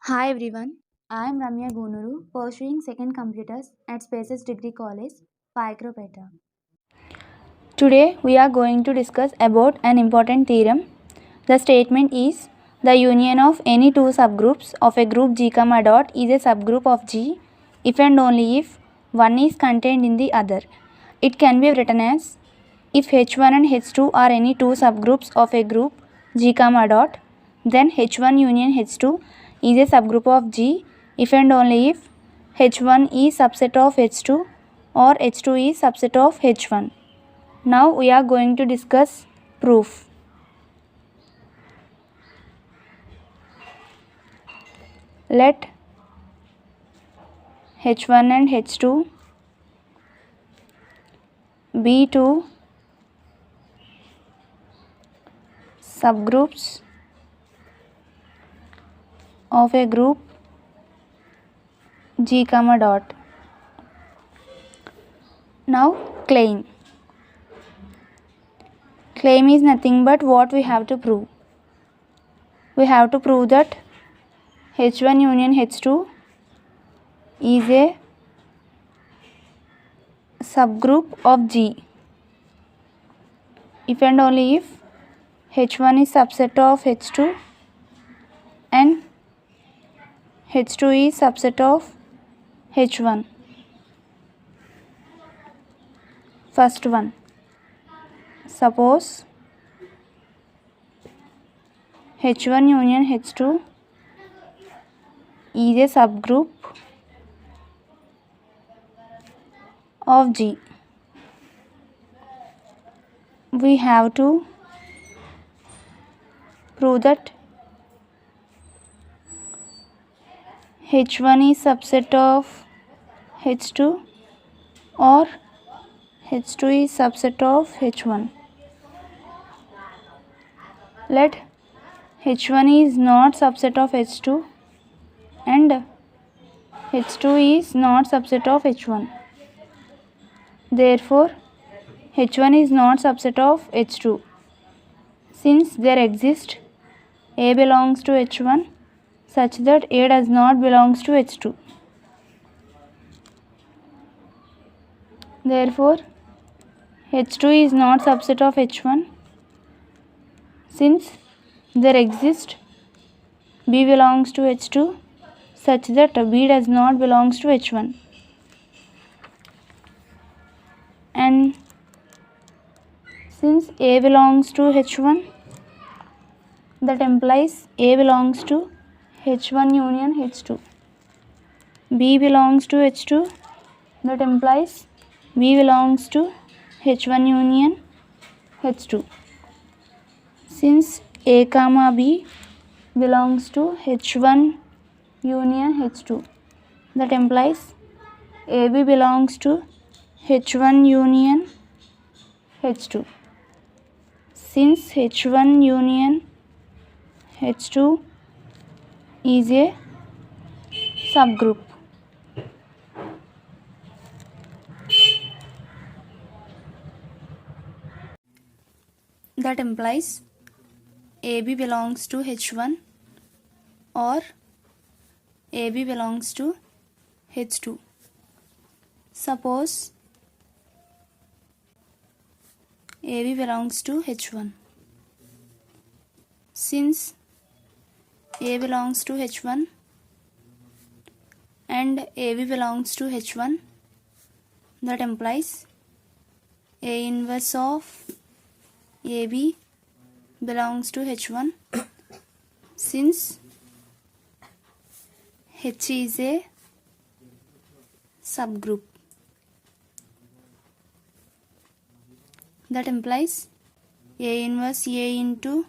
Hi everyone, I am Ramya Gunuru, pursuing second computers at Spaces Degree College, Paikropeta. Today we are going to discuss about an important theorem. The statement is the union of any two subgroups of a group G, dot is a subgroup of G if and only if one is contained in the other. It can be written as if H1 and H2 are any two subgroups of a group G, dot, then H1 union H2 is a subgroup of G if and only if H1 is subset of H2 or H2 is subset of H1. Now we are going to discuss proof. Let H1 and H2 be two subgroups of a group G, dot. Now claim. Claim is nothing but what we have to prove. We have to prove that H1 union H2 is a subgroup of G if and only if H1 is subset of H2 and H2 is subset of H1. First one, suppose H1 union H2 is a subgroup of G. We have to prove that H1 is subset of H2 or H2 is subset of H1. Let H1 is not subset of H2 and H2 is not subset of H1. Therefore, H1 is not subset of H2. Since there exists A belongs to H1 such that A does not belongs to H2. Therefore, H2 is not subset of H1 since there exists B belongs to H2 such that B does not belongs to H1. And since A belongs to H1, that implies A belongs to H1 union H2. B belongs to H2, that implies B belongs to H1 union H2. Since A comma B belongs to H1 union H2, that implies AB belongs to H1 union H2. Since H1 union H2 is a subgroup, that implies AB belongs to H1 or AB belongs to H2. Suppose AB belongs to H1. Since A belongs to H1 and AB belongs to H1, that implies A inverse of AB belongs to H1 since H is a subgroup. That implies A inverse A into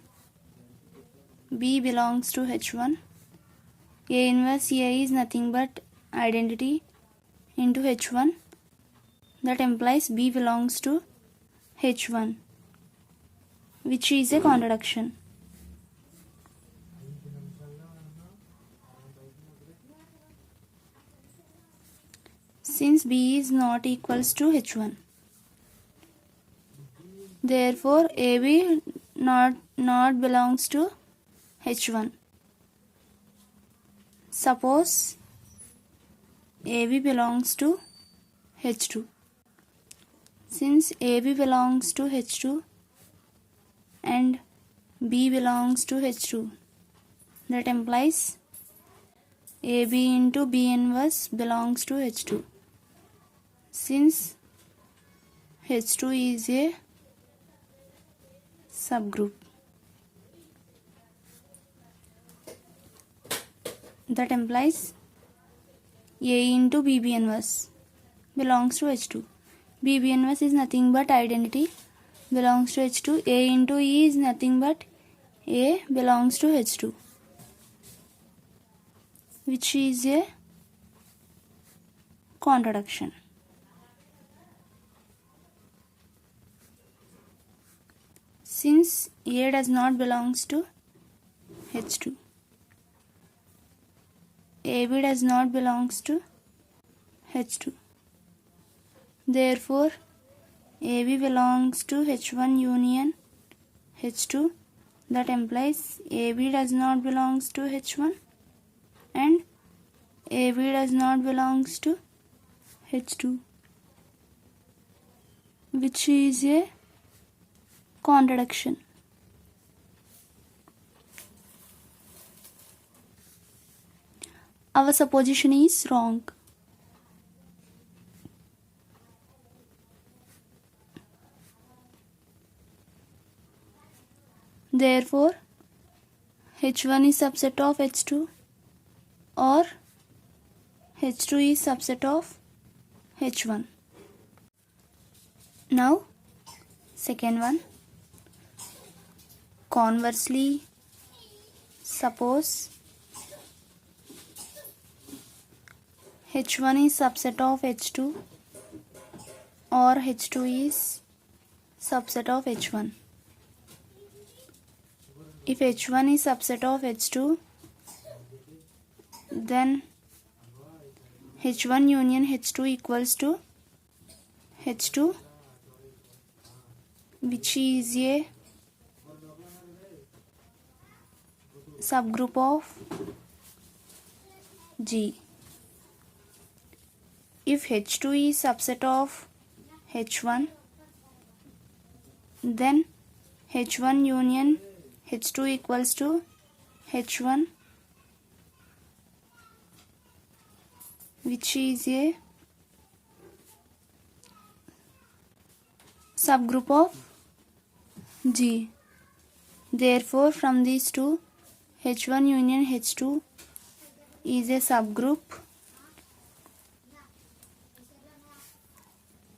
B belongs to H1. A inverse A is nothing but identity into H1. That implies B belongs to H1, which is a contradiction. Since B is not equals to H1, therefore AB not belongs to H1. Suppose AB belongs to H2. Since AB belongs to H2 and B belongs to H2, that implies AB into B inverse belongs to H2. Since H2 is a subgroup, that implies A into BB inverse belongs to H2. BB inverse is nothing but identity belongs to H2. A into E is nothing but A belongs to H2, which is a contradiction. Since A does not belongs to H2, AB does not belongs to H2. Therefore, AB belongs to H1 union H2. That implies AB does not belongs to H1 and AB does not belongs to H2, which is a contradiction. Our supposition is wrong. Therefore, H1 is subset of H2 or H2 is subset of H1. Now, second one. Conversely, suppose H1 is subset of H2 or H2 is subset of H1. If H1 is subset of H2, then H1 union H2 equals to H2, which is a subgroup of G. If H2 is subset of H1, then H1 union H2 equals to H1, which is a subgroup of G. Therefore, from these two, H1 union H2 is a subgroup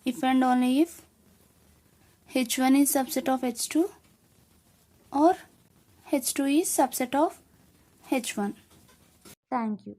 if and only if H1 is subset of H2 or H2 is subset of H1. Thank you.